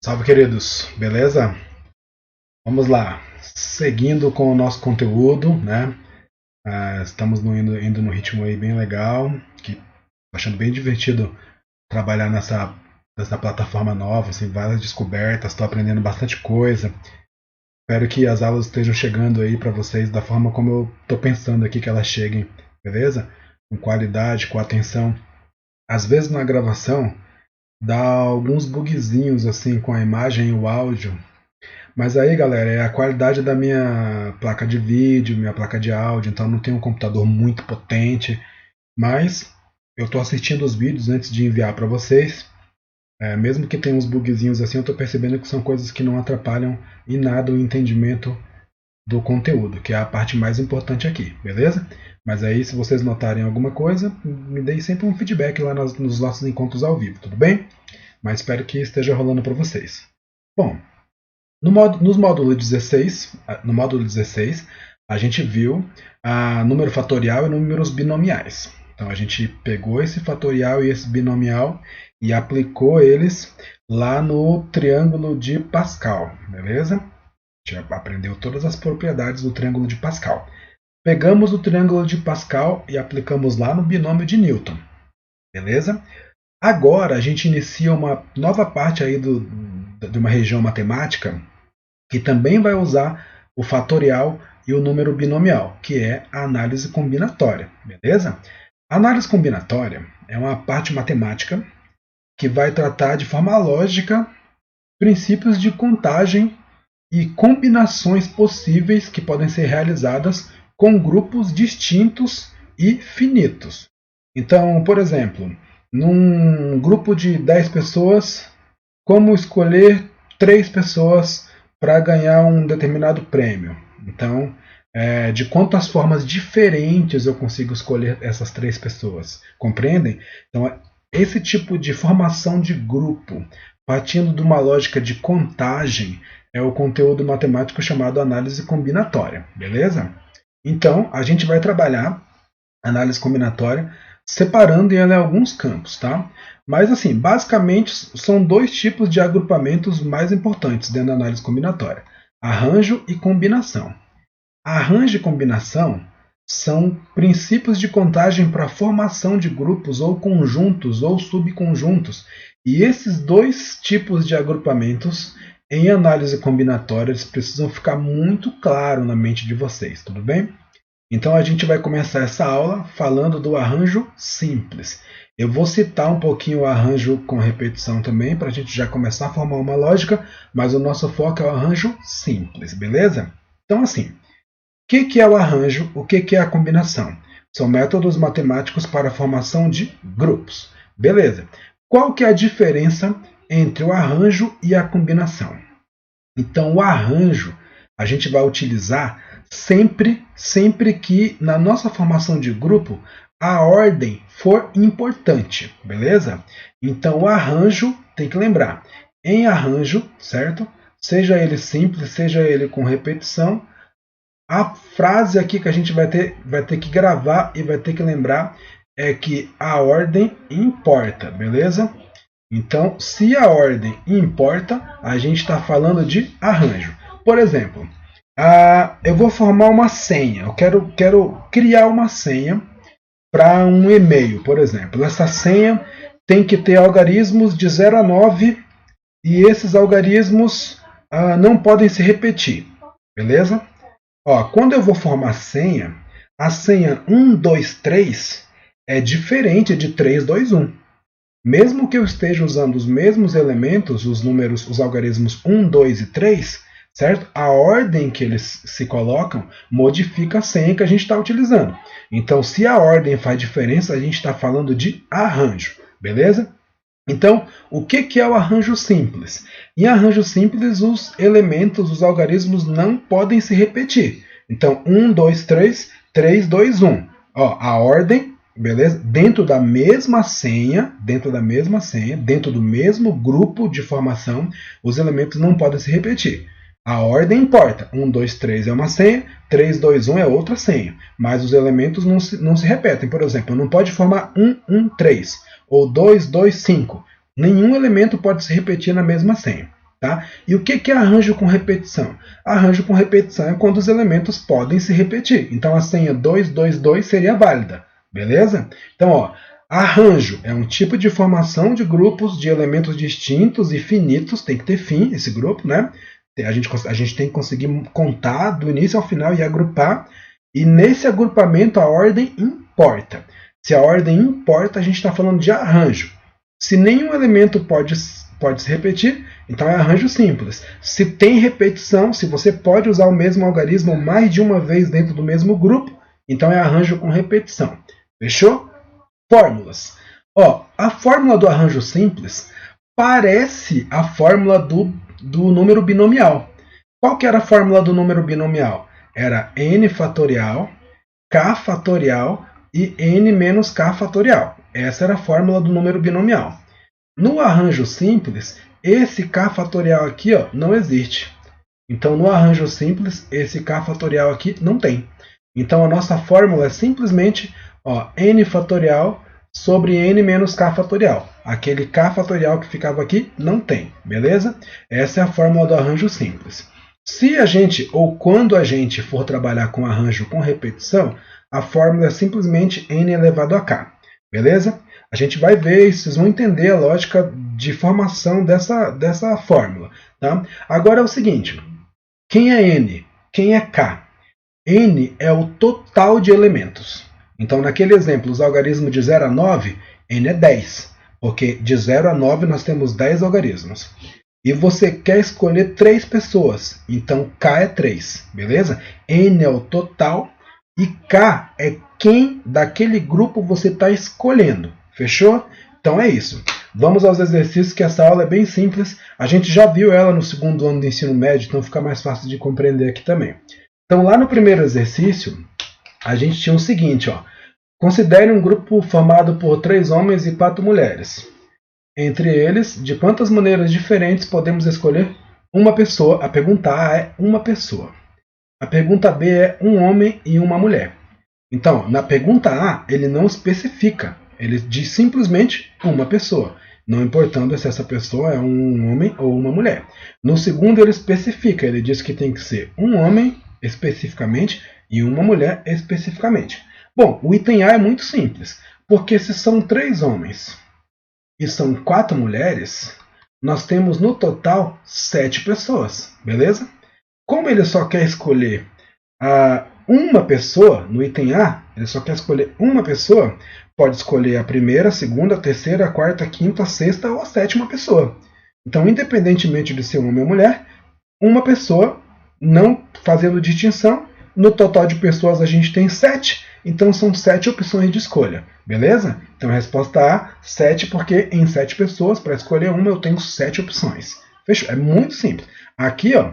Salve, queridos, beleza? Vamos lá, seguindo com o nosso conteúdo, né? Estamos indo no ritmo aí bem legal, que tô achando bem divertido trabalhar nessa plataforma nova, assim, várias descobertas, estou aprendendo bastante coisa. Espero que as aulas estejam chegando aí para vocês da forma como eu estou pensando aqui que elas cheguem, beleza? Com qualidade, com atenção. Às vezes na gravação dá alguns bugzinhos assim com a imagem e o áudio. Mas aí, galera, é a qualidade da minha placa de vídeo, minha placa de áudio, então não tenho um computador muito potente, mas eu estou assistindo os vídeos antes de enviar para vocês. Mesmo que tenha uns bugzinhos assim, eu estou percebendo que são coisas que não atrapalham em nada o entendimento do conteúdo, que é a parte mais importante aqui, beleza? Mas aí, se vocês notarem alguma coisa, me deem sempre um feedback lá nos nossos encontros ao vivo, tudo bem? Mas espero que esteja rolando para vocês. Bom, no módulo 16, a gente viu número fatorial e números binomiais. Então a gente pegou esse fatorial e esse binomial e aplicou eles lá no triângulo de Pascal, beleza? A gente aprendeu todas as propriedades do triângulo de Pascal. Pegamos o triângulo de Pascal e aplicamos lá no binômio de Newton, beleza? Agora a gente inicia uma nova parte aí de uma região matemática que também vai usar o fatorial e o número binomial, que é a análise combinatória, beleza? A análise combinatória é uma parte matemática que vai tratar de forma lógica princípios de contagem e combinações possíveis que podem ser realizadas com grupos distintos e finitos. Então, por exemplo, num grupo de 10 pessoas, como escolher 3 pessoas para ganhar um determinado prêmio. Então, de quantas formas diferentes eu consigo escolher essas 3 pessoas. Compreendem? Então, esse tipo de formação de grupo, partindo de uma lógica de contagem, é o conteúdo matemático chamado análise combinatória. Beleza? Então, a gente vai trabalhar análise combinatória separando ela em alguns campos, tá? Mas assim, basicamente são 2 tipos de agrupamentos mais importantes dentro da análise combinatória: arranjo e combinação. Arranjo e combinação são princípios de contagem para a formação de grupos ou conjuntos ou subconjuntos. E esses 2 tipos de agrupamentos em análise combinatória eles precisam ficar muito claro na mente de vocês, tudo bem? Então a gente vai começar essa aula falando do arranjo simples. Eu vou citar um pouquinho o arranjo com repetição também, para a gente já começar a formar uma lógica, mas o nosso foco é o arranjo simples, beleza? Então assim, o que é o arranjo, o que é a combinação? São métodos matemáticos para a formação de grupos. Beleza. Qual que é a diferença entre o arranjo e a combinação? Então o arranjo a gente vai utilizar sempre que na nossa formação de grupo a ordem for importante, beleza? Então o arranjo, tem que lembrar, em arranjo, certo? Seja ele simples, seja ele com repetição, a frase aqui que a gente vai ter que gravar e vai ter que lembrar é que a ordem importa, beleza? Então, se a ordem importa, a gente está falando de arranjo. Por exemplo, eu vou formar uma senha. Eu quero criar uma senha para um e-mail, por exemplo. Essa senha tem que ter algarismos de 0 a 9 e esses algarismos não podem se repetir, beleza? Quando eu vou formar a senha 1, 2, 3 é diferente de 3, 2, 1. Mesmo que eu esteja usando os mesmos elementos, os números, os algarismos 1, 2 e 3, certo? A ordem que eles se colocam modifica a senha que a gente está utilizando. Então, se a ordem faz diferença, a gente está falando de arranjo, beleza? Então, o que é o arranjo simples? Em arranjo simples, os elementos, os algarismos não podem se repetir. Então, 1, 2, 3, 3, 2, 1. A ordem, beleza? Dentro da mesma senha, dentro do mesmo grupo de formação, os elementos não podem se repetir. A ordem importa. 1, 2, 3 é uma senha, 3, 2, 1 é outra senha. Mas os elementos não se repetem. Por exemplo, não pode formar 1, 1, 3 ou 2, 2, 5. Nenhum elemento pode se repetir na mesma senha. Tá? E o que é arranjo com repetição? Arranjo com repetição é quando os elementos podem se repetir. Então a senha 222 seria válida. Beleza? Então, ó, arranjo é um tipo de formação de grupos de elementos distintos e finitos. Tem que ter fim esse grupo, né? A gente tem que conseguir contar do início ao final e agrupar. E nesse agrupamento a ordem importa. Se a ordem importa, a gente está falando de arranjo. Se nenhum elemento pode se repetir, então é arranjo simples. Se tem repetição, se você pode usar o mesmo algarismo mais de uma vez dentro do mesmo grupo, então é arranjo com repetição. Fechou? Fórmulas. Ó, a fórmula do arranjo simples parece a fórmula do número binomial. Qual que era a fórmula do número binomial? Era n fatorial, k fatorial e n menos k fatorial. Essa era a fórmula do número binomial. No arranjo simples, esse k fatorial aqui ó, não existe. Então, no arranjo simples, esse k fatorial aqui não tem. Então, a nossa fórmula é simplesmente ó, n fatorial sobre n menos k fatorial. Aquele k fatorial que ficava aqui não tem, beleza? Essa é a fórmula do arranjo simples. Se a gente, ou quando a gente for trabalhar com arranjo com repetição, a fórmula é simplesmente n elevado a k, beleza? A gente vai ver, vocês vão entender a lógica de formação dessa fórmula. Tá? Agora é o seguinte, quem é n? Quem é k? N é o total de elementos. Então, naquele exemplo, os algarismos de 0 a 9, n é 10. Porque de 0 a 9 nós temos 10 algarismos. E você quer escolher 3 pessoas. Então, k é 3. Beleza? N é o total e k é quem daquele grupo você está escolhendo. Fechou? Então é isso. Vamos aos exercícios, que essa aula é bem simples. A gente já viu ela no segundo ano do ensino médio, então fica mais fácil de compreender aqui também. Então lá no primeiro exercício, a gente tinha o seguinte, ó. Considere um grupo formado por 3 homens e 4 mulheres. Entre eles, de quantas maneiras diferentes podemos escolher uma pessoa? A pergunta A é uma pessoa. A pergunta B é um homem e uma mulher. Então, na pergunta A, ele não especifica. Ele diz simplesmente uma pessoa, não importando se essa pessoa é um homem ou uma mulher. No segundo, ele especifica. Ele diz que tem que ser um homem especificamente e uma mulher especificamente. Bom, o item A é muito simples, porque se são 3 homens e são 4 mulheres, nós temos no total 7 pessoas, beleza? Como ele só quer escolher uma pessoa, no item A, ele só quer escolher uma pessoa, pode escolher a primeira, a segunda, a terceira, a quarta, a quinta, a sexta ou a sétima pessoa. Então, independentemente de ser homem ou mulher, uma pessoa, não fazendo distinção, no total de pessoas a gente tem 7, então são 7 opções de escolha, beleza? Então, a resposta A, 7, porque em 7 pessoas, para escolher uma, eu tenho 7 opções. Fechou? É muito simples. Aqui, ó,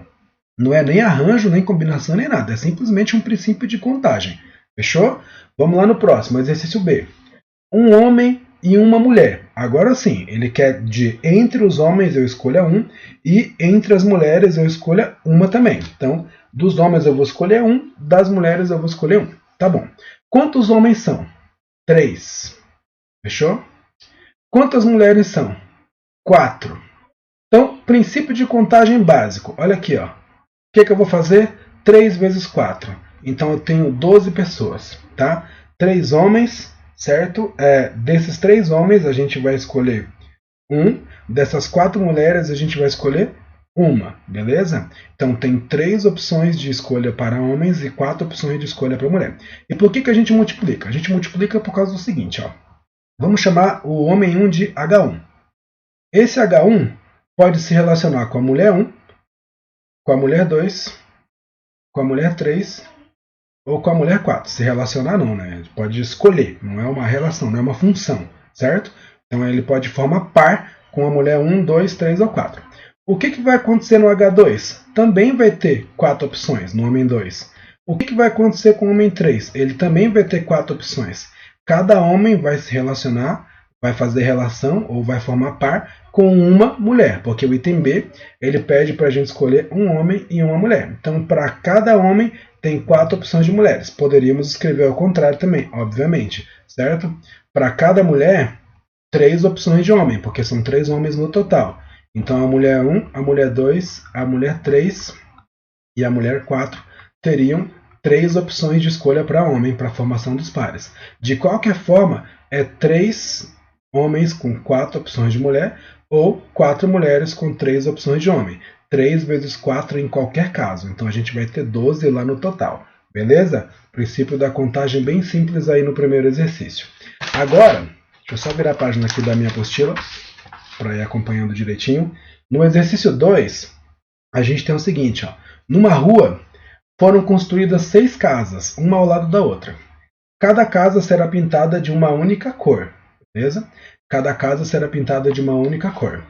não é nem arranjo, nem combinação, nem nada. É simplesmente um princípio de contagem. Fechou? Vamos lá no próximo, exercício B. Um homem e uma mulher. Agora sim, ele quer de entre os homens eu escolha um e entre as mulheres eu escolha uma também. Então, dos homens eu vou escolher um, das mulheres eu vou escolher um. Tá bom. Quantos homens são? 3. Fechou? Quantas mulheres são? 4. Então, princípio de contagem básico. Olha aqui, ó. O que eu vou fazer? 3 vezes 4. Então, eu tenho 12 pessoas. Tá? 3 homens, certo? Desses 3 homens, a gente vai escolher um. Dessas 4 mulheres, a gente vai escolher uma. Beleza? Então, tem 3 opções de escolha para homens e 4 opções de escolha para mulher. E por que a gente multiplica? A gente multiplica por causa do seguinte, ó. Vamos chamar o homem 1 de H1. Esse H1 pode se relacionar com a mulher 1, com a mulher 2, com a mulher 3 ou com a mulher 4. Se relacionar não, né? Pode escolher, não é uma relação, não é uma função, certo? Então ele pode formar par com a mulher 1, 2, 3 ou 4. O que vai acontecer no H2? Também vai ter 4 opções no homem 2. O que vai acontecer com o homem 3? Ele também vai ter 4 opções. Cada homem vai se relacionar, vai fazer relação ou vai formar par com uma mulher, porque o item B ele pede para a gente escolher um homem e uma mulher. Então, para cada homem tem 4 opções de mulheres. Poderíamos escrever ao contrário também, obviamente, certo? Para cada mulher, 3 opções de homem, porque são 3 homens no total. Então a mulher 1, a mulher 2, a mulher 3 e a mulher 4 teriam 3 opções de escolha para homem para a formação dos pares. De qualquer forma, é 3 homens com 4 opções de mulher ou 4 mulheres com 3 opções de homem. 3 vezes 4 em qualquer caso. Então a gente vai ter 12 lá no total. Beleza? Princípio da contagem bem simples aí no primeiro exercício. Agora, deixa eu só virar a página aqui da minha apostila para ir acompanhando direitinho. No exercício 2, a gente tem o seguinte, ó. Numa rua foram construídas 6 casas, uma ao lado da outra. Cada casa será pintada de uma única cor, beleza? Cada casa será pintada de uma única cor.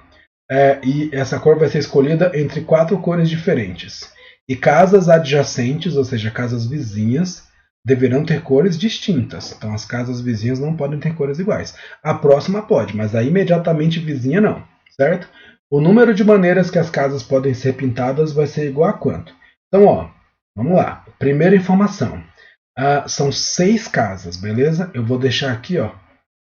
E essa cor vai ser escolhida entre 4 cores diferentes. E casas adjacentes, ou seja, casas vizinhas, deverão ter cores distintas. Então as casas vizinhas não podem ter cores iguais. A próxima pode, mas a imediatamente vizinha não, certo? O número de maneiras que as casas podem ser pintadas vai ser igual a quanto? Então, ó, vamos lá. Primeira informação. São 6 casas, beleza? Eu vou deixar aqui, ó,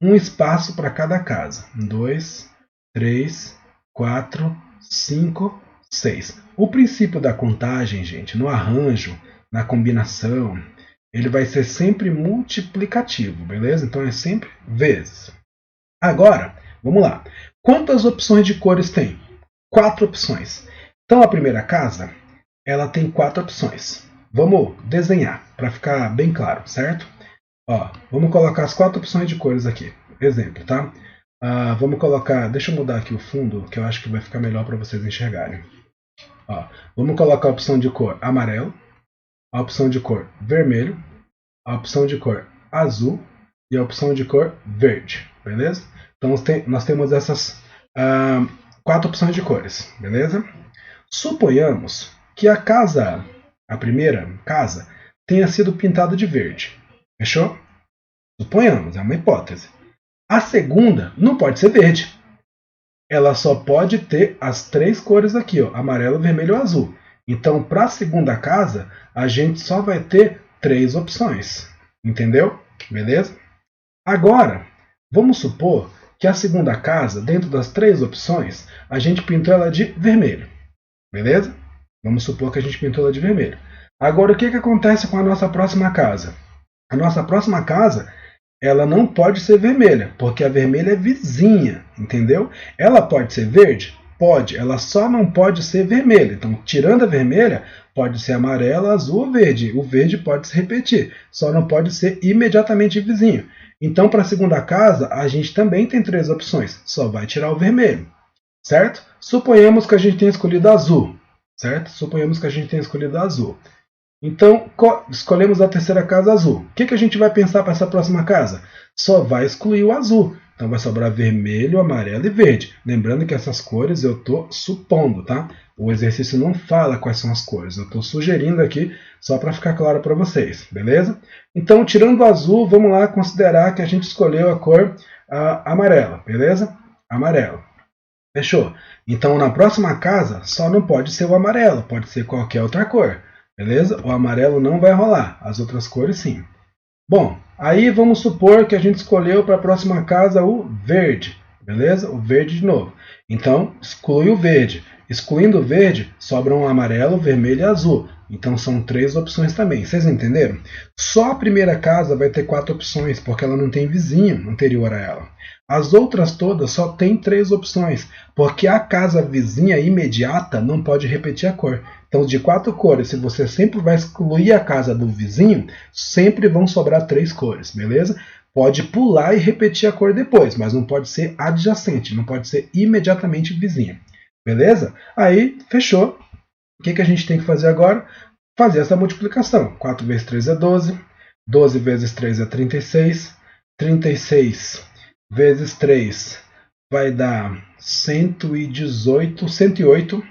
um espaço para cada casa. 2, 3, 4, 5, 6. O princípio da contagem, gente, no arranjo, na combinação, ele vai ser sempre multiplicativo, beleza? Então é sempre vezes. Agora, vamos lá. Quantas opções de cores tem? 4 opções. Então a primeira casa, ela tem 4 opções. Vamos desenhar para ficar bem claro, certo? Ó, vamos colocar as 4 opções de cores aqui. Exemplo, tá? Vamos colocar, deixa eu mudar aqui o fundo, que eu acho que vai ficar melhor para vocês enxergarem. Ó, vamos colocar a opção de cor amarelo, a opção de cor vermelho, a opção de cor azul e a opção de cor verde, beleza? Então nós temos essas 4 opções de cores, beleza? Suponhamos que a primeira casa, tenha sido pintada de verde, fechou? Suponhamos, é uma hipótese. A segunda não pode ser verde. Ela só pode ter as 3 cores aqui, ó, amarelo, vermelho ou azul. Então, para a segunda casa, a gente só vai ter 3 opções. Entendeu? Beleza? Agora, vamos supor que a segunda casa, dentro das 3 opções, a gente pintou ela de vermelho. Beleza? Vamos supor que a gente pintou ela de vermelho. Agora, o que acontece com a nossa próxima casa? A nossa próxima casa, ela não pode ser vermelha, porque a vermelha é vizinha, entendeu? Ela pode ser verde? Pode, ela só não pode ser vermelha. Então, tirando a vermelha, pode ser amarela, azul ou verde. O verde pode se repetir, só não pode ser imediatamente vizinho. Então, para a segunda casa, a gente também tem 3 opções, só vai tirar o vermelho, certo? Suponhamos que a gente tenha escolhido azul, certo? Suponhamos que a gente tenha escolhido azul. Então, escolhemos a terceira casa azul. O que a gente vai pensar para essa próxima casa? Só vai excluir o azul. Então vai sobrar vermelho, amarelo e verde. Lembrando que essas cores eu estou supondo, tá? O exercício não fala quais são as cores. Eu estou sugerindo aqui só para ficar claro para vocês, beleza? Então, tirando o azul, vamos lá considerar que a gente escolheu a cor amarela, beleza? Amarelo. Fechou? Então, na próxima casa, só não pode ser o amarelo, pode ser qualquer outra cor. Beleza? O amarelo não vai rolar, as outras cores sim. Bom, aí vamos supor que a gente escolheu para a próxima casa o verde, beleza? O verde de novo. Então, exclui o verde. Excluindo o verde, sobram amarelo, vermelho e azul. Então são 3 opções também. Vocês entenderam? Só a primeira casa vai ter 4 opções, porque ela não tem vizinho anterior a ela. As outras todas só tem 3 opções, porque a casa vizinha imediata não pode repetir a cor. Então, de 4 cores, se você sempre vai excluir a casa do vizinho, sempre vão sobrar 3 cores, beleza? Pode pular e repetir a cor depois, mas não pode ser adjacente, não pode ser imediatamente vizinha. Beleza? Aí, fechou. O que a gente tem que fazer agora? Fazer essa multiplicação. 4 vezes 3 é 12. 12 vezes 3 é 36. 36 vezes 3 vai dar 118, 108.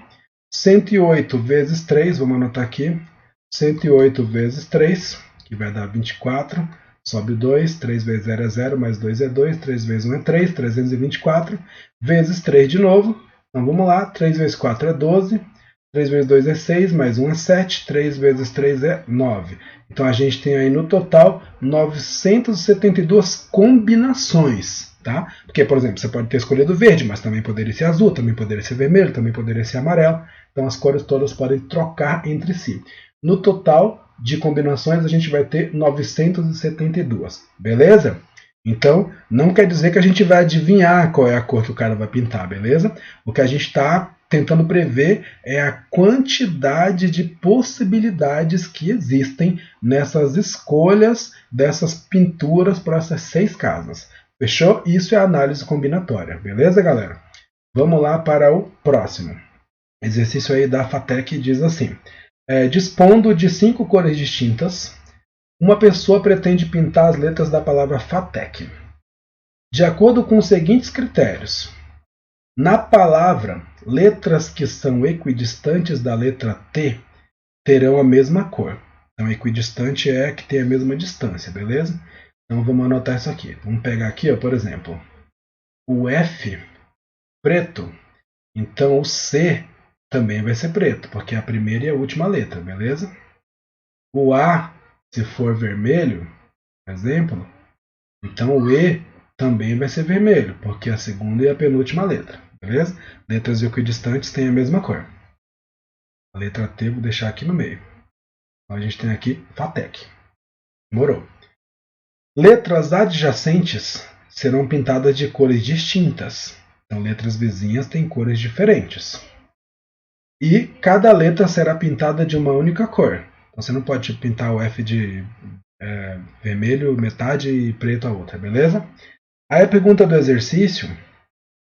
108 vezes 3, vamos anotar aqui. 108 vezes 3, que vai dar 24. Sobe 2, 3 vezes 0 é 0, mais 2 é 2, 3 vezes 1 é 3, 324. Vezes 3 de novo. Então vamos lá, 3 vezes 4 é 12. 3 vezes 2 é 6, mais 1 é 7, 3 vezes 3 é 9. Então a gente tem aí no total 972 combinações, tá? Porque, por exemplo, você pode ter escolhido verde, mas também poderia ser azul, também poderia ser vermelho, também poderia ser amarelo. Então as cores todas podem trocar entre si. No total de combinações a gente vai ter 972, beleza? Então, não quer dizer que a gente vai adivinhar qual é a cor que o cara vai pintar, beleza? O que a gente está tentando prever é a quantidade de possibilidades que existem nessas escolhas dessas pinturas para essas 6 casas. Fechou? Isso é análise combinatória, beleza, galera? Vamos lá para o próximo. Exercício aí da FATEC diz assim: dispondo de 5 cores distintas, uma pessoa pretende pintar as letras da palavra FATEC. De acordo com os seguintes critérios: na palavra, letras que são equidistantes da letra T terão a mesma cor. Então, equidistante é que tem a mesma distância, beleza? Então, vamos anotar isso aqui. Vamos pegar aqui, ó, por exemplo, o F preto. Então, o C também vai ser preto, porque é a primeira e a última letra, beleza? O A, se for vermelho, por exemplo, então o E também vai ser vermelho, porque é a segunda e a penúltima letra, beleza? Letras equidistantes têm a mesma cor. A letra T vou deixar aqui no meio. Então a gente tem aqui FATEC. Demorou. Letras adjacentes serão pintadas de cores distintas. Então letras vizinhas têm cores diferentes. E cada letra será pintada de uma única cor. Então você não pode pintar o F de vermelho metade e preto a outra, beleza? Aí a pergunta do exercício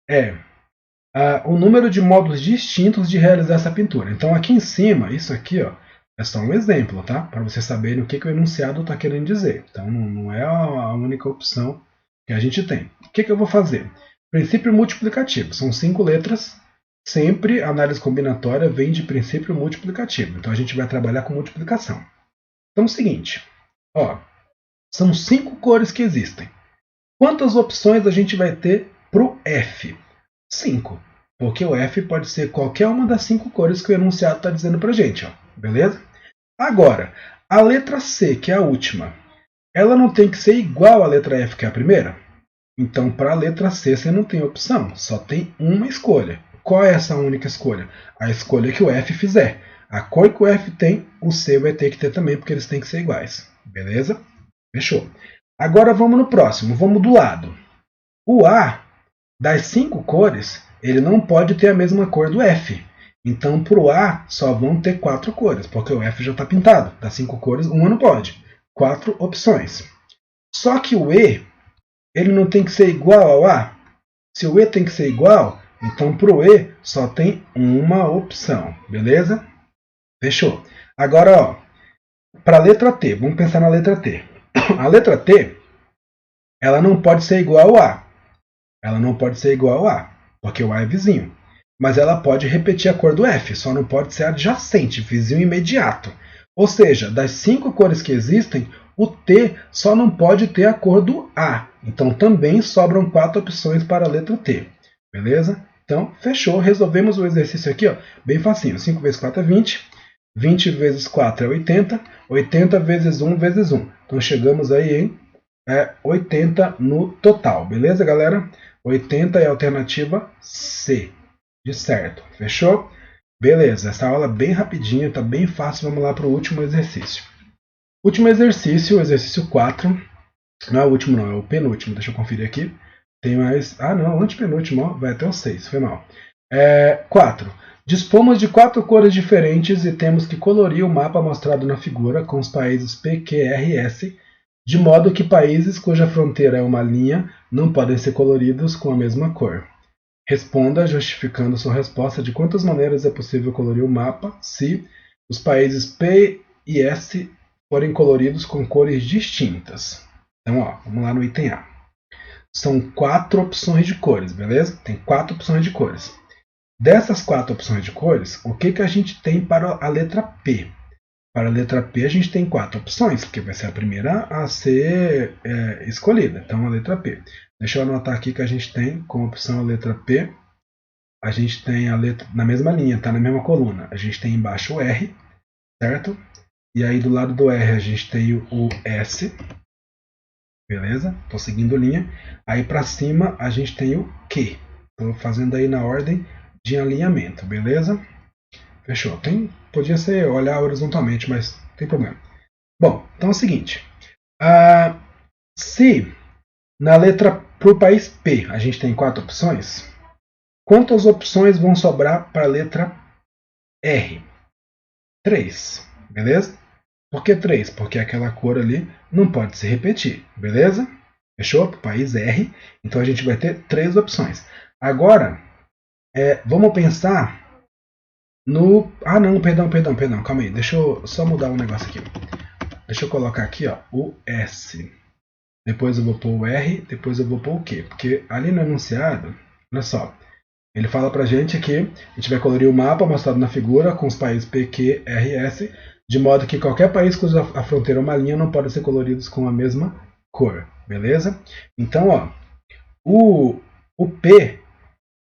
é o número de modos distintos de realizar essa pintura. Então aqui em cima, isso aqui ó, é só um exemplo, tá? Para vocês saberem o que o enunciado está querendo dizer. Então não é a única opção que a gente tem. O que eu vou fazer? Princípio multiplicativo. São 5 letras. Sempre a análise combinatória vem de princípio multiplicativo. Então a gente vai trabalhar com multiplicação. Então é o seguinte, ó, são 5 cores que existem. Quantas opções a gente vai ter para o F? 5. Porque o F pode ser qualquer uma das 5 cores que o enunciado está dizendo para a gente. Ó, beleza? Agora, a letra C, que é a última, ela não tem que ser igual à letra F, que é a primeira? Então, para a letra C, você não tem opção. Só tem uma escolha. Qual é essa única escolha? A escolha que o F fizer. A cor que o F tem, o C vai ter que ter também, porque eles têm que ser iguais. Beleza? Fechou. Agora vamos no próximo. Vamos do lado. O A, das 5 cores, ele não pode ter a mesma cor do F. Então, para o A, só vão ter 4 cores, porque o F já está pintado. Das 5 cores, uma não pode. 4 opções. Só que o E, ele não tem que ser igual ao A? Se o E tem que ser igual, então para o E só tem uma opção. Beleza? Fechou. Agora, para a letra T, vamos pensar na letra T. A letra T, ela não pode ser igual ao A. Ela não pode ser igual ao A, porque o A é vizinho. Mas ela pode repetir a cor do F, só não pode ser adjacente, vizinho imediato. Ou seja, das 5 cores que existem, o T só não pode ter a cor do A. Então também sobram 4 opções para a letra T. Beleza? Então, fechou. Resolvemos o exercício aqui, ó, bem facinho. 5 vezes 4 é 20. 20 vezes 4 é 80. 80 vezes 1 vezes 1. Então chegamos aí em 80 no total. Beleza, galera? 80 é a alternativa C. De certo. Fechou? Beleza. Essa aula é bem rapidinha, tá bem fácil. Vamos lá para o último exercício. Último exercício, o exercício 4. Não é o último, não, é o penúltimo. Deixa eu conferir aqui. Tem mais. Ah, não, o antepenúltimo, ó, vai até o 6. Foi mal. 4. Dispomos de 4 cores diferentes e temos que colorir o mapa mostrado na figura com os países P, Q, R e S, de modo que países cuja fronteira é uma linha não podem ser coloridos com a mesma cor. Responda justificando sua resposta de quantas maneiras é possível colorir o mapa se os países P e S forem coloridos com cores distintas. Então, ó, vamos lá no item A. São 4 opções de cores, beleza? Tem 4 opções de cores. Dessas 4 opções de cores, o que a gente tem para a letra P? Para a letra P, a gente tem 4 opções, porque vai ser a primeira a ser escolhida. Então, a letra P. Deixa eu anotar aqui que a gente tem como opção a letra P. a gente tem a letra na mesma linha, tá na mesma coluna. A gente tem embaixo o R, certo? E aí do lado do R a gente tem o S, beleza? Estou seguindo linha. Aí para cima a gente tem o Q. Estou fazendo aí na ordem de alinhamento, beleza? Fechou. Podia ser olhar horizontalmente, mas não tem problema. Bom, então é o seguinte. Se na letra para o país P a gente tem 4 opções, quantas opções vão sobrar para a letra R? 3, beleza? Por que 3? Porque aquela cor ali não pode se repetir, beleza? Fechou? Para o país R, então a gente vai ter 3 opções. Agora, vamos pensar no... Ah, não, perdão, calma aí. Deixa eu só mudar um negócio aqui. Deixa eu colocar aqui, ó, o S. Depois eu vou pôr o R, depois eu vou pôr o Q. Porque ali no enunciado, olha só, ele fala pra gente que a gente vai colorir o mapa mostrado na figura com os países P, Q, R, S, de modo que qualquer país cuja a fronteira é uma linha não pode ser coloridos com a mesma cor, beleza? Então, ó, o P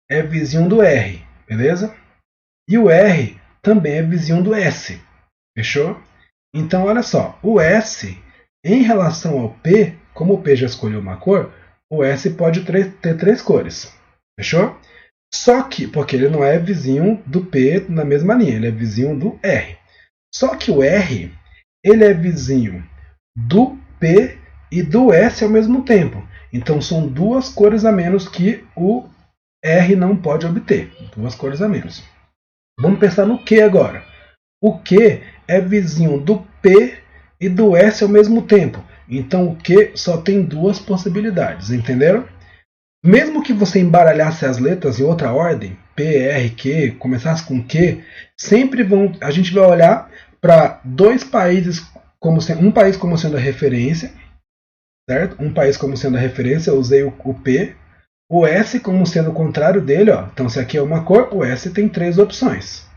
é vizinho do R, beleza? E o R também é vizinho do S, fechou? Então, olha só, o S, em relação ao P, como o P já escolheu uma cor, o S pode ter 3 cores, fechou? Só que, porque ele não é vizinho do P na mesma linha, ele é vizinho do R. Só que o R, ele é vizinho do P e do S ao mesmo tempo. Então são 2 cores a menos que o R não pode obter. 2 cores a menos. Vamos pensar no Q agora. O Q é vizinho do P e do S ao mesmo tempo. Então o Q só tem 2 possibilidades, entenderam? Mesmo que você embaralhasse as letras em outra ordem, P, R, Q, começasse com Q, sempre a gente vai olhar para 2 países, um país como sendo a referência, certo? Um país como sendo a referência, eu usei o P, o S como sendo o contrário dele, ó. Então se aqui é uma cor, o S tem 3 opções.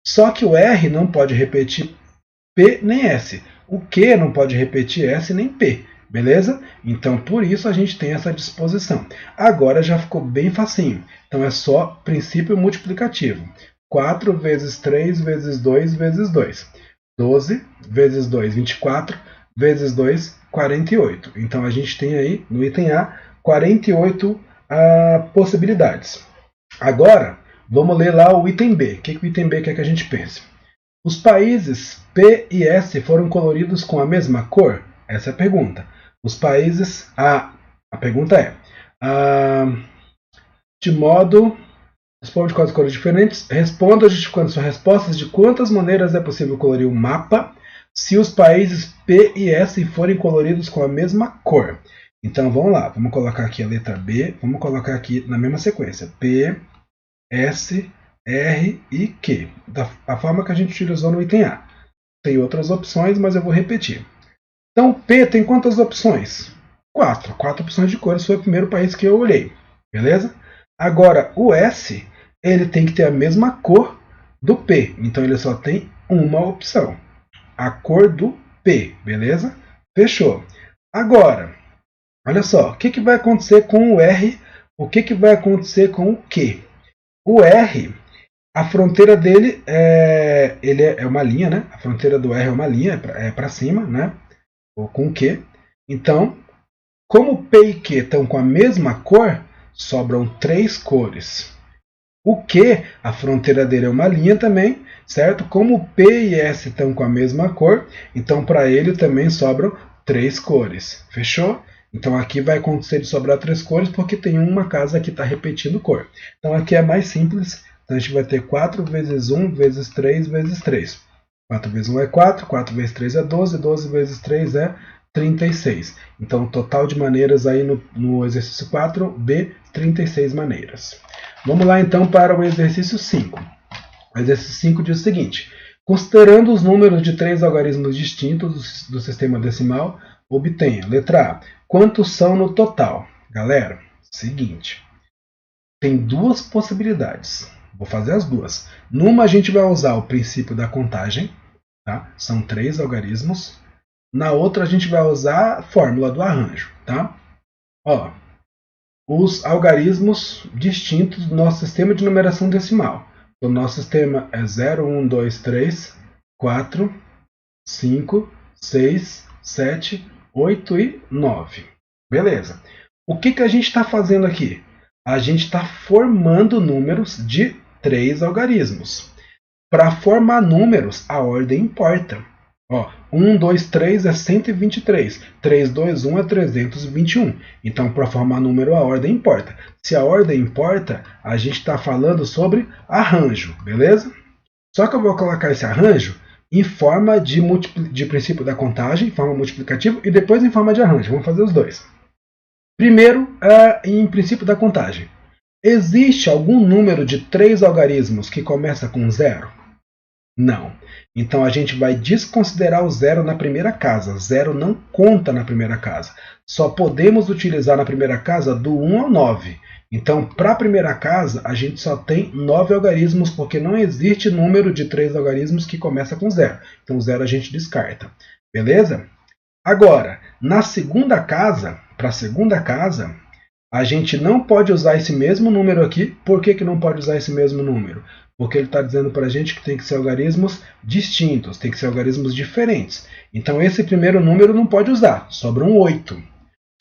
Só que o R não pode repetir P nem S. O Q não pode repetir S nem P. Beleza? Então, por isso a gente tem essa disposição. Agora já ficou bem facinho. Então, é só princípio multiplicativo. 4 vezes 3 vezes 2 vezes 2. 12 vezes 2, 24. Vezes 2, 48. Então, a gente tem aí, no item A, 48 possibilidades. Agora, vamos ler lá o item B. O que o item B quer que a gente pense? Os países P e S foram coloridos com a mesma cor? Essa é a pergunta. Os países... A pergunta é... de modo... Responde com as cores diferentes. Responda justificando suas respostas de quantas maneiras é possível colorir um mapa se os países P e S forem coloridos com a mesma cor. Então vamos lá. Vamos colocar aqui a letra B. Vamos colocar aqui na mesma sequência. P, S, R e Q. Da forma que a gente utilizou no item A. Tem outras opções, mas eu vou repetir. Então, P tem quantas opções? 4. 4 opções de cores foi o primeiro país que eu olhei. Beleza? Agora, o S, ele tem que ter a mesma cor do P. Então, ele só tem uma opção. A cor do P. Beleza? Fechou. Agora, olha só. O que vai acontecer com o R? O que vai acontecer com o Q? O R, a fronteira dele é uma linha, né? A fronteira do R é uma linha, é para cima, né? Ou com o Q. Então, como P e Q estão com a mesma cor, sobram 3 cores. O Q, a fronteira dele é uma linha também, certo? Como P e S estão com a mesma cor, então para ele também sobram 3 cores. Fechou? Então aqui vai acontecer de sobrar 3 cores porque tem uma casa que está repetindo cor. Então aqui é mais simples. Então a gente vai ter 4 vezes 1 vezes 3 vezes 3. 4 vezes 1 é 4, 4 vezes 3 é 12, 12 vezes 3 é 36. Então, o total de maneiras aí no exercício 4B, 36 maneiras. Vamos lá então para o exercício 5. O exercício 5 diz o seguinte: considerando os números de 3 algarismos distintos do sistema decimal, obtenha, letra A, quantos são no total? Galera, seguinte, tem 2 possibilidades. Vou fazer as 2. Numa a gente vai usar o princípio da contagem, tá? São 3 algarismos. Na outra a gente vai usar a fórmula do arranjo, tá? Ó, os algarismos distintos do nosso sistema de numeração decimal. O nosso sistema é 0, 1, 2, 3, 4, 5, 6, 7, 8 e 9. Beleza. O que a gente está fazendo aqui? A gente está formando números de 3 algarismos. Para formar números, a ordem importa. Ó, 1, 2, 3 é 123. 3, 2, 1 é 321. Então, para formar número, a ordem importa. Se a ordem importa, a gente está falando sobre arranjo, beleza? Só que eu vou colocar esse arranjo em forma de princípio da contagem, em forma multiplicativa, e depois em forma de arranjo. Vamos fazer os dois. Primeiro, em princípio da contagem. Existe algum número de 3 algarismos que começa com 0? Não. Então a gente vai desconsiderar o 0 na primeira casa. 0 não conta na primeira casa. Só podemos utilizar na primeira casa do 1 ao 9. Então, para a primeira casa, a gente só tem 9 algarismos, porque não existe número de 3 algarismos que começa com 0. Então, 0 a gente descarta. Beleza? Agora, na segunda casa, para a segunda casa, a gente não pode usar esse mesmo número aqui. Por que não pode usar esse mesmo número? Porque ele está dizendo para a gente que tem que ser algarismos distintos, tem que ser algarismos diferentes. Então esse primeiro número não pode usar, sobra um 8.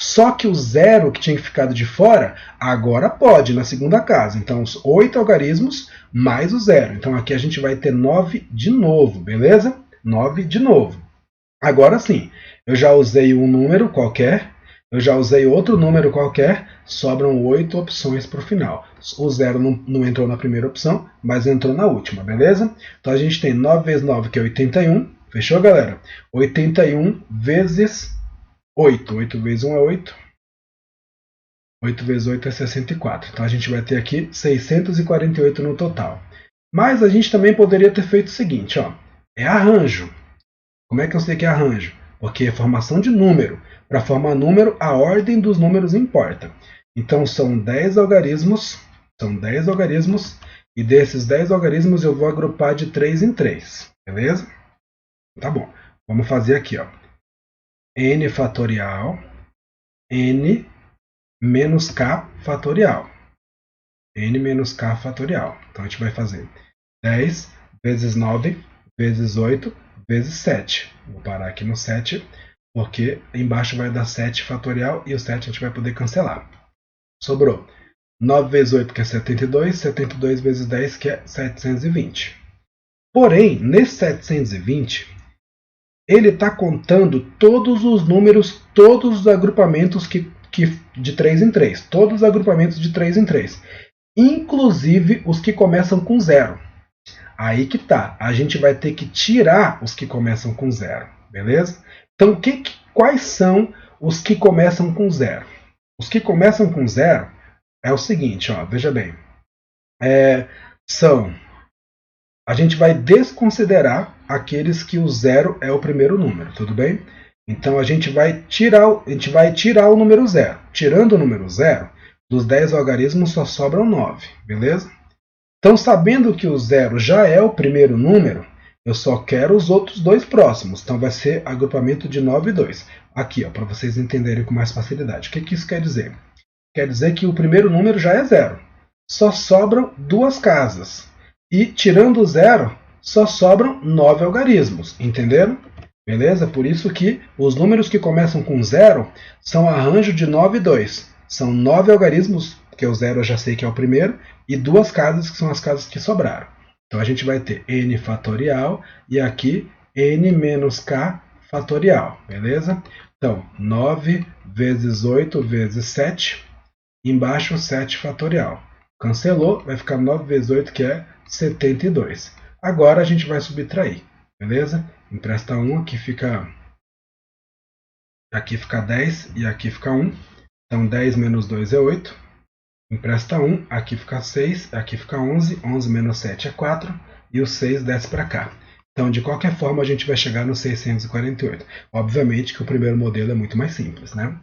Só que o 0 que tinha ficado de fora, agora pode, na segunda casa. Então os 8 algarismos mais o 0. Então aqui a gente vai ter 9 de novo, beleza? 9 de novo. Agora sim, eu já usei um número qualquer, eu já usei outro número qualquer, sobram 8 opções para o final. O 0 não entrou na primeira opção, mas entrou na última, beleza? Então a gente tem 9 vezes 9, que é 81. Fechou, galera? 81 vezes 8. 8 vezes 1 é 8. 8 vezes 8 é 64. Então a gente vai ter aqui 648 no total. Mas a gente também poderia ter feito o seguinte, ó. É arranjo. Como é que eu sei que é arranjo? Porque é formação de número. Para formar número, a ordem dos números importa. Então são 10 algarismos. São 10 algarismos. E desses 10 algarismos eu vou agrupar de 3 em 3. Beleza? Tá bom. Vamos fazer aqui, ó. N fatorial. N menos K fatorial. N menos K fatorial. Então a gente vai fazer 10 vezes 9 vezes 8 vezes 7. Vou parar aqui no 7, porque embaixo vai dar 7 fatorial e o 7 a gente vai poder cancelar. Sobrou 9 vezes 8, que é 72, 72 vezes 10, que é 720. Porém, nesse 720, ele está contando todos os números, todos os agrupamentos de 3 em 3. Todos os agrupamentos de 3 em 3. Inclusive os que começam com 0. Aí que tá. A gente vai ter que tirar os que começam com 0. Beleza? Então, quais são os que começam com 0? Os que começam com 0 é o seguinte, ó, veja bem. A gente vai desconsiderar aqueles que o 0 é o primeiro número, tudo bem? Então a gente vai tirar o número 0. Tirando o número 0, dos 10 algarismos só sobram 9, beleza? Então, sabendo que o 0 já é o primeiro número, eu só quero os outros dois próximos. Então vai ser agrupamento de 9 e 2. Aqui, para vocês entenderem com mais facilidade. O que isso quer dizer? Quer dizer que o primeiro número já é 0. Só sobram 2 casas. E tirando o 0, só sobram 9 algarismos. Entenderam? Beleza? Por isso que os números que começam com 0 são arranjo de 9 e 2. São 9 algarismos, porque o 0 eu já sei que é o primeiro, e 2 casas que são as casas que sobraram. Então a gente vai ter n fatorial e aqui n menos k fatorial. Beleza? Então, 9 vezes 8 vezes 7. Embaixo 7 fatorial. Cancelou, vai ficar 9 vezes 8, que é 72. Agora a gente vai subtrair, beleza? Empresta 1, aqui fica 10 e aqui fica 1. Então 10 menos 2 é 8. Empresta 1, aqui fica 6, aqui fica 11. 11 menos 7 é 4 e o 6 desce para cá. Então, de qualquer forma, a gente vai chegar no 648. Obviamente que o primeiro modelo é muito mais simples, né?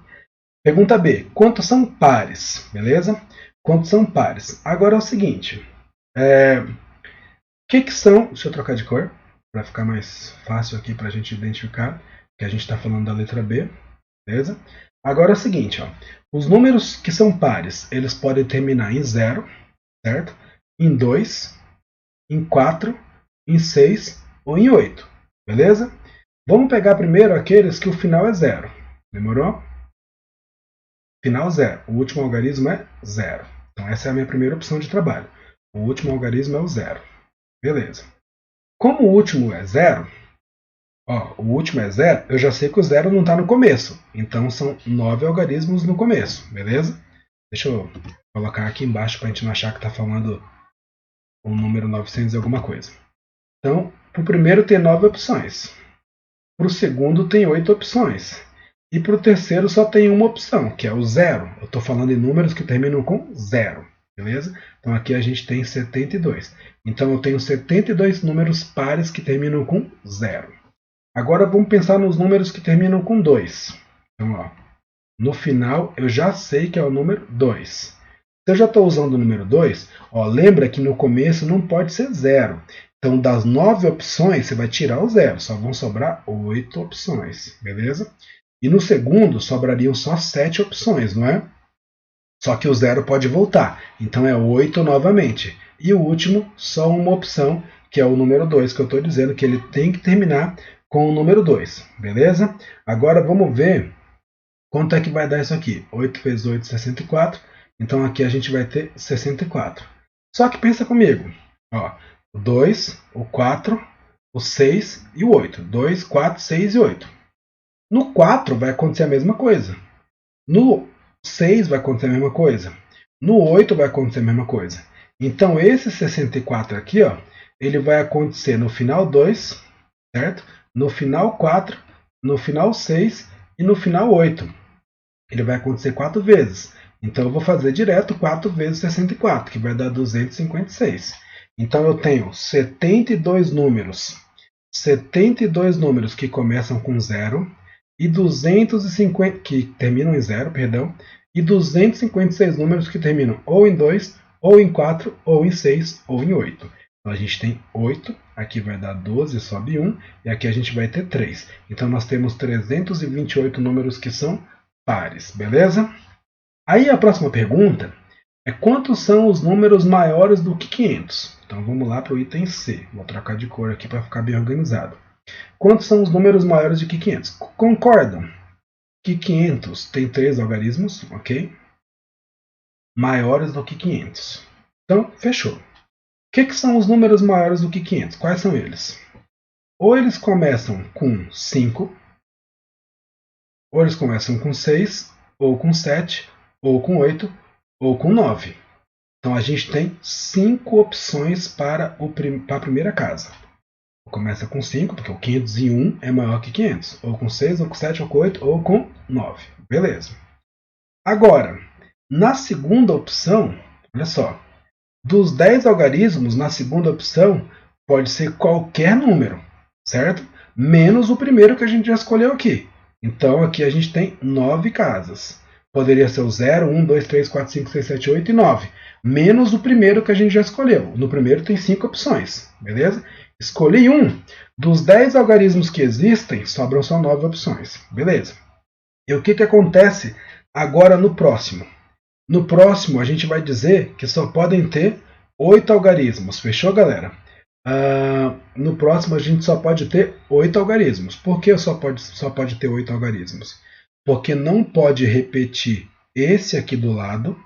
Pergunta B. Quantos são pares? Beleza? Quantos são pares? Agora é o seguinte. Que são... Deixa eu trocar de cor, para ficar mais fácil aqui para a gente identificar que a gente está falando da letra B. Beleza? Agora é o seguinte, ó, os números que são pares, eles podem terminar em 0, certo? Em 2, em 4, em 6 ou em 8, beleza? Vamos pegar primeiro aqueles que o final é 0, demorou? Final 0, o último algarismo é 0. Então essa é a minha primeira opção de trabalho. O último algarismo é o 0, beleza. Como o último é 0, o último é 0, eu já sei que o 0 não está no começo. Então são 9 algarismos no começo, beleza? Deixa eu colocar aqui embaixo para a gente não achar que está falando o número 900 e alguma coisa. Então, para o primeiro tem 9 opções. Para o segundo tem 8 opções. E para o terceiro só tem uma opção, que é o 0. Eu estou falando em números que terminam com 0, beleza? Então aqui a gente tem 72. Então eu tenho 72 números pares que terminam com 0. Agora vamos pensar nos números que terminam com 2. Então, ó, no final eu já sei que é o número 2. Se eu já estou usando o número 2, lembra que no começo não pode ser 0. Então, das 9 opções, você vai tirar o 0. Só vão sobrar 8 opções, beleza? E no segundo, sobrariam só 7 opções, não é? Só que o 0 pode voltar. Então, é 8 novamente. E o último, só uma opção, que é o número 2, que eu estou dizendo que ele tem que terminar com o número 2, beleza? Agora vamos ver quanto é que vai dar isso aqui. 8 vezes 8, 64. Então aqui a gente vai ter 64. Só que pensa comigo. Ó, o 2, o 4, o 6 e o 8. 2, 4, 6 e 8. No 4 vai acontecer a mesma coisa. No 6 vai acontecer a mesma coisa. No 8 vai acontecer a mesma coisa. Então esse 64 aqui, ele vai acontecer no final 2, certo? No final 4, no final 6 e no final 8. Ele vai acontecer 4 vezes. Então eu vou fazer direto 4 vezes 64, que vai dar 256. Então eu tenho 72 números. 72 números que começam com 0 e 250 que terminam em 0, perdão, e 256 números que terminam ou em 2, ou em 4, ou em 6, ou em 8. Então a gente tem 8, aqui vai dar 12, sobe 1, e aqui a gente vai ter 3. Então nós temos 328 números que são pares, beleza? Aí a próxima pergunta é quantos são os números maiores do que 500? Então vamos lá para o item C. Vou trocar de cor aqui para ficar bem organizado. Quantos são os números maiores do que 500? Concordam que 500 tem 3 algarismos, ok? Maiores do que 500. Então, fechou. O que são os números maiores do que 500? Quais são eles? Ou eles começam com 5, ou eles começam com 6, ou com 7, ou com 8, ou com 9. Então a gente tem 5 opções para a primeira casa. Começa com 5, porque o 501 é maior que 500. Ou com 6, ou com 7, ou com 8, ou com 9. Beleza. Agora, na segunda opção, olha só. Dos 10 algarismos, na segunda opção, pode ser qualquer número, certo? Menos o primeiro que a gente já escolheu aqui. Então aqui a gente tem 9 casas. Poderia ser o 0, 1, 2, 3, 4, 5, 6, 7, 8 e 9. Menos o primeiro que a gente já escolheu. No primeiro tem 5 opções, beleza? Escolhi um. Dos 10 algarismos que existem, sobram só 9 opções, beleza? E o que acontece agora no próximo? No próximo, a gente vai dizer que só podem ter 8 algarismos. Fechou, galera? No próximo, a gente só pode ter 8 algarismos. Por que só pode ter 8 algarismos? Porque não pode repetir esse aqui do lado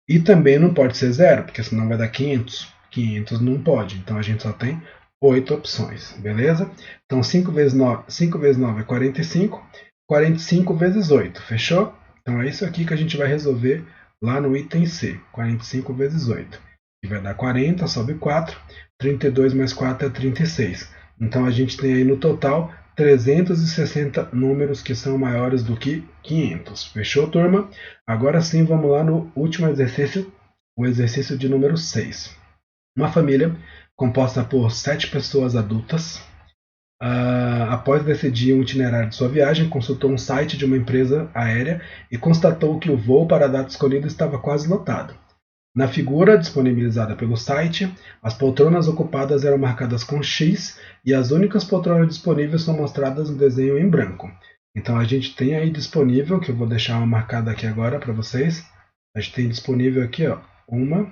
e também não pode ser 0, porque senão vai dar 500. 500 não pode, então a gente só tem 8 opções, beleza? Então 5 vezes 9 é 45, 45 vezes 8, fechou? Então é isso aqui que a gente vai resolver lá no item C, 45 vezes 8, que vai dar 40, sobe 4, 32 mais 4 é 36. Então a gente tem aí no total 360 números que são maiores do que 500. Fechou, turma? Agora sim, vamos lá no último exercício, o exercício de número 6. Uma família composta por 7 pessoas adultas, após decidir um itinerário de sua viagem, consultou um site de uma empresa aérea e constatou que o voo para a data escolhida estava quase lotado. Na figura disponibilizada pelo site, as poltronas ocupadas eram marcadas com X e as únicas poltronas disponíveis são mostradas no desenho em branco. Então a gente tem aí disponível, que eu vou deixar uma marcada aqui agora para vocês. A gente tem disponível aqui, ó, 1,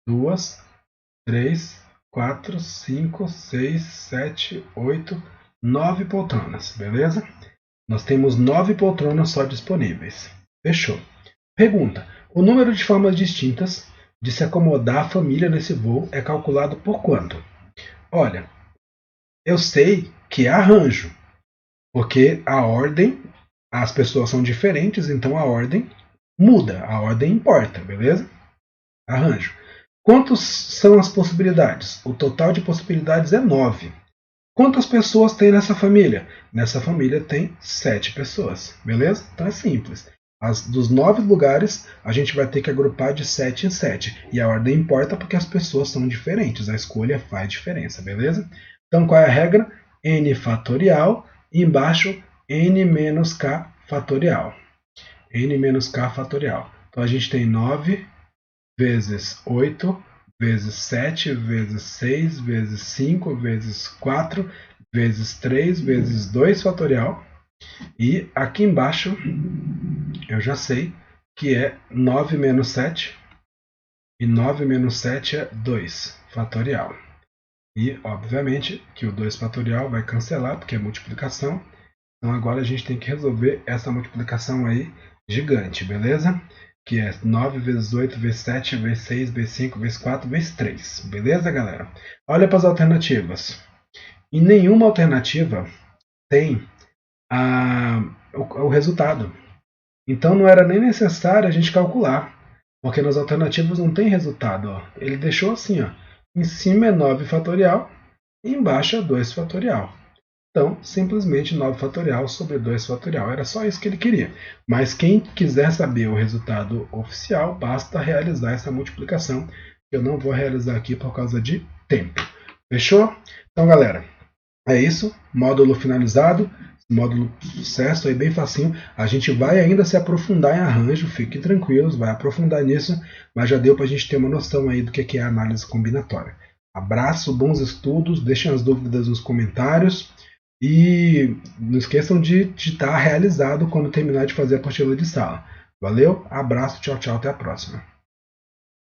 2, 3, 4, 5, 6, 7, 8, 9 poltronas, beleza? Nós temos 9 poltronas só disponíveis. Fechou. Pergunta: o número de formas distintas de se acomodar a família nesse voo é calculado por quanto? Olha, eu sei que é arranjo, porque a ordem, as pessoas são diferentes, então a ordem muda, a ordem importa, beleza? Arranjo. Quantas são as possibilidades? O total de possibilidades é 9. Quantas pessoas tem nessa família? Nessa família tem 7 pessoas, beleza? Então é simples. Dos 9 lugares, a gente vai ter que agrupar de 7 em 7. E a ordem importa porque as pessoas são diferentes. A escolha faz diferença, beleza? Então qual é a regra? N fatorial e embaixo N menos K fatorial. N menos K fatorial. Então a gente tem 9 vezes 8 vezes 7 vezes 6 vezes 5 vezes 4 vezes 3 vezes 2 fatorial. E aqui embaixo eu já sei que é 9 menos 7. E 9 menos 7 é 2 fatorial. E, obviamente, que o 2 fatorial vai cancelar, porque é multiplicação. Então agora a gente tem que resolver essa multiplicação aí gigante, beleza? Que é 9 vezes 8 vezes 7 vezes 6 vezes 5 vezes 4 vezes 3. Beleza, galera? Olha para as alternativas. Em nenhuma alternativa tem o resultado. Então não era nem necessário a gente calcular, porque nas alternativas não tem resultado. Ó. Ele deixou assim, ó. Em cima é 9 fatorial e embaixo é 2 fatorial. Então, simplesmente 9 fatorial sobre 2 fatorial. Era só isso que ele queria. Mas quem quiser saber o resultado oficial, basta realizar essa multiplicação. Eu não vou realizar aqui por causa de tempo. Fechou? Então, galera, é isso. Módulo finalizado. Módulo sucesso aí, bem facinho. A gente vai ainda se aprofundar em arranjo, fiquem tranquilos, vai aprofundar nisso, mas já deu para a gente ter uma noção aí do que é a análise combinatória. Abraço, bons estudos, deixem as dúvidas nos comentários e não esqueçam de estar realizado quando terminar de fazer a apostila de sala. Valeu, abraço, tchau, tchau, até a próxima.